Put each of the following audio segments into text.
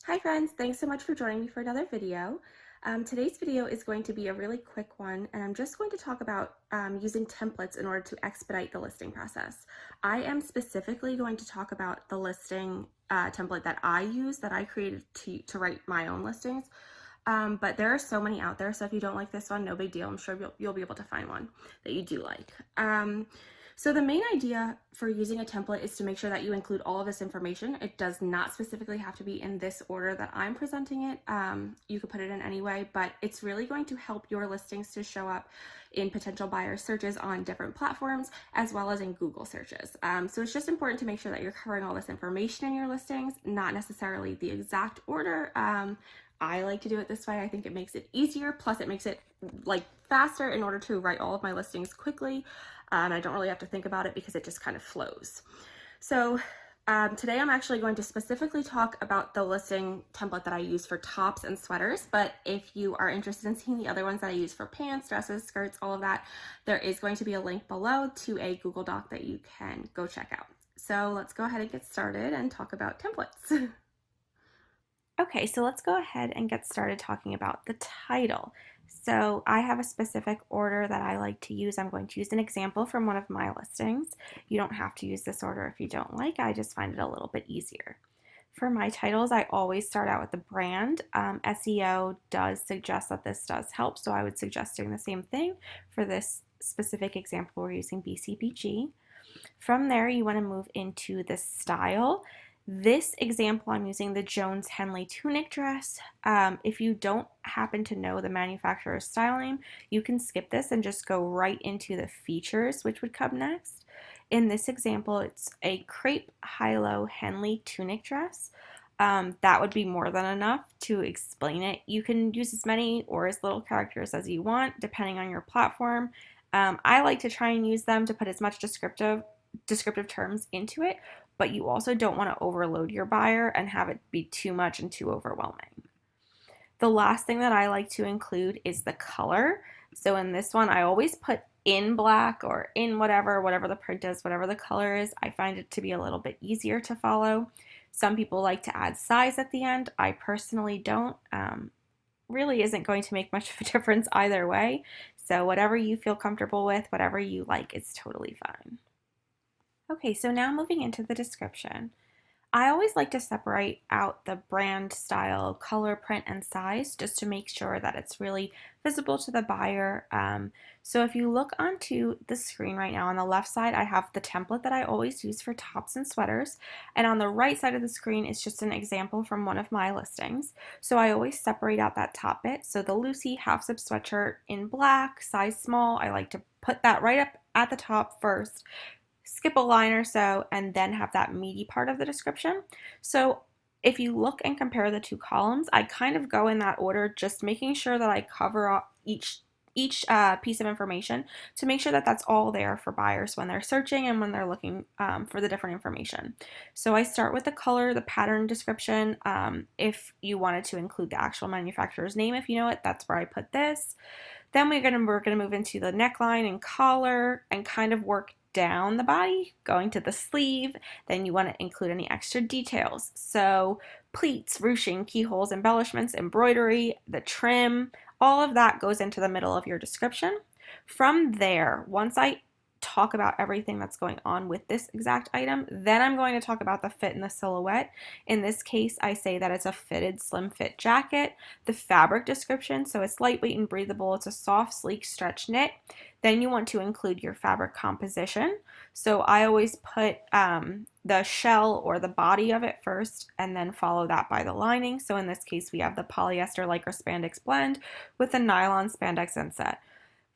Hi friends, thanks so much for joining me for another video. Today's video is going to be a really quick one, and I'm just going to talk about using templates in order to expedite the listing process. I am specifically going to talk about the listing template that I use, that I created to write my own listings. But there are so many out there, so if you don't like this one, no big deal. I'm sure you'll be able to find one that you do like. So the main idea for using a template is to make sure that you include all of this information. It does not specifically have to be in this order that I'm presenting it. You could put it in any way, but it's really going to help your listings to show up in potential buyer searches on different platforms, as well as in Google searches. So it's just important to make sure that you're covering all this information in your listings, not necessarily the exact order. I like to do it this way. I think it makes it easier. Plus it makes it like faster in order to write all of my listings quickly. I don't really have to think about it because it just kind of flows. So today I'm actually going to specifically talk about the listing template that I use for tops and sweaters, but if you are interested in seeing the other ones that I use for pants, dresses, skirts, all of that, there is going to be a link below to a Google Doc that you can go check out. So let's go ahead and get started and talk about templates. Okay, so let's go ahead and get started talking about the title. So I have a specific order that I like to use. I'm going to use an example from one of my listings. You don't have to use this order if you don't like. I just find it a little bit easier. For my titles, I always start out with the brand. SEO does suggest that this does help, so I would suggest doing the same thing. For this specific example, we're using BCBG. From there, you want to move into the style. This example, I'm using the Jones Henley tunic dress. If you don't happen to know the manufacturer's style name, you can skip this and just go right into the features, which would come next. In this example, it's a crepe high-low Henley tunic dress. That would be more than enough to explain it. You can use as many or as little characters as you want, depending on your platform. I like to try and use them to put as much descriptive terms into it, but you also don't want to overload your buyer and have it be too much and too overwhelming. The last thing that I like to include is the color. So in this one, I always put in black or in whatever the print is, whatever the color is. I find it to be a little bit easier to follow. Some people like to add size at the end. I personally don't. Really isn't going to make much of a difference either way. So whatever you feel comfortable with, whatever you like, is totally fine. Okay, so now moving into the description. I always like to separate out the brand, style, color, print, and size just to make sure that it's really visible to the buyer. So if you look onto the screen right now, on the left side, I have the template that I always use for tops and sweaters. And on the right side of the screen is just an example from one of my listings. So I always separate out that top bit. So the Lucy half zip sweatshirt in black, size small, I like to put that right up at the top first, skip a line or so, and then have that meaty part of the description. So if you look and compare the two columns, I kind of go in that order, just making sure that I cover each piece of information to make sure that that's all there for buyers when they're searching and when they're looking for the different information. So I start with the color, the pattern description. If you wanted to include the actual manufacturer's name, if you know it, that's where I put this. Then we're gonna move into the neckline and collar and kind of work down the body, going to the sleeve. Then you want to include any extra details. So pleats, ruching, keyholes, embellishments, embroidery, the trim, all of that goes into the middle of your description. From there, once I talk about everything that's going on with this exact item, then I'm going to talk about the fit and the silhouette. In this case, I say that it's a fitted slim fit jacket. The fabric description, so it's lightweight and breathable. It's a soft, sleek stretch knit. Then you want to include your fabric composition. So I always put the shell or the body of it first and then follow that by the lining. So in this case, we have the polyester lycra spandex blend with the nylon spandex inset.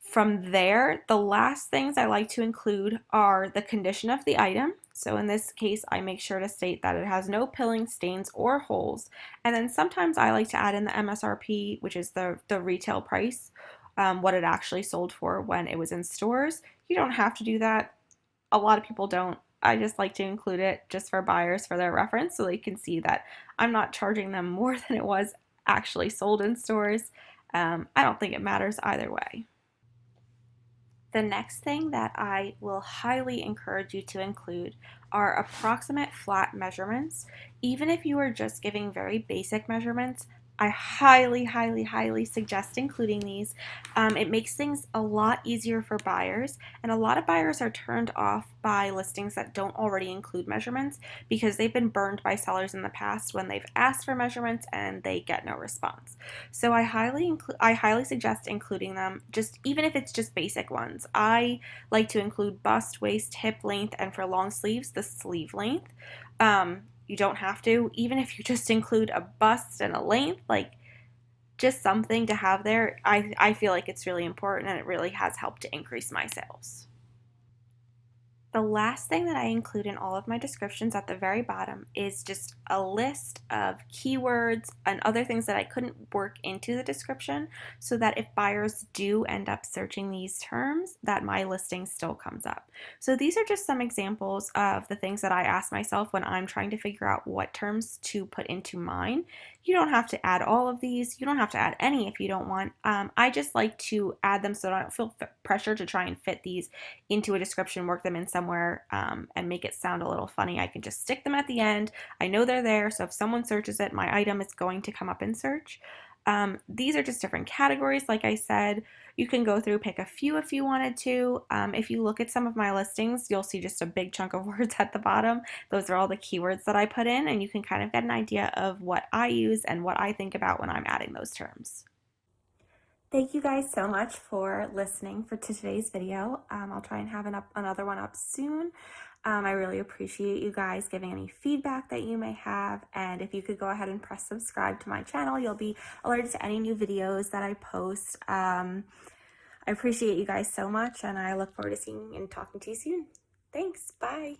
From there, the last things I like to include are the condition of the item. So in this case, I make sure to state that it has no pilling, stains, or holes. And then sometimes I like to add in the MSRP, which is the retail price, what it actually sold for when it was in stores. You don't have to do that. A lot of people don't. I just like to include it just for buyers for their reference so they can see that I'm not charging them more than it was actually sold in stores. I don't think it matters either way. The next thing that I will highly encourage you to include are approximate flat measurements. Even if you are just giving very basic measurements, I highly, highly, highly suggest including these. It makes things a lot easier for buyers, and a lot of buyers are turned off by listings that don't already include measurements because they've been burned by sellers in the past when they've asked for measurements and they get no response. So I highly suggest including them, just even if it's just basic ones. I like to include bust, waist, hip length, and for long sleeves, the sleeve length. You don't have to, even if you just include a bust and a length, like just something to have there. I feel like it's really important and it really has helped to increase my sales. The last thing that I include in all of my descriptions at the very bottom is just a list of keywords and other things that I couldn't work into the description, so that if buyers do end up searching these terms, that my listing still comes up. So these are just some examples of the things that I ask myself when I'm trying to figure out what terms to put into mine. You don't have to add all of these. You don't have to add any if you don't want. I just like to add them so I don't feel pressure to try and fit these into a description, work them in somewhere, and make it sound a little funny. I can just stick them at the end. I know they're there, so if someone searches it, my item is going to come up in search. These are just different categories. Like I said, you can go through, pick a few if you wanted to. If you look at some of my listings, you'll see just a big chunk of words at the bottom. Those are all the keywords that I put in, and you can kind of get an idea of what I use and what I think about when I'm adding those terms. Thank you guys so much for listening for today's video. I'll try and have another one up soon. I really appreciate you guys giving any feedback that you may have, and if you could go ahead and press subscribe to my channel, you'll be alerted to any new videos that I post. I appreciate you guys so much, and I look forward to seeing and talking to you soon. Thanks. Bye.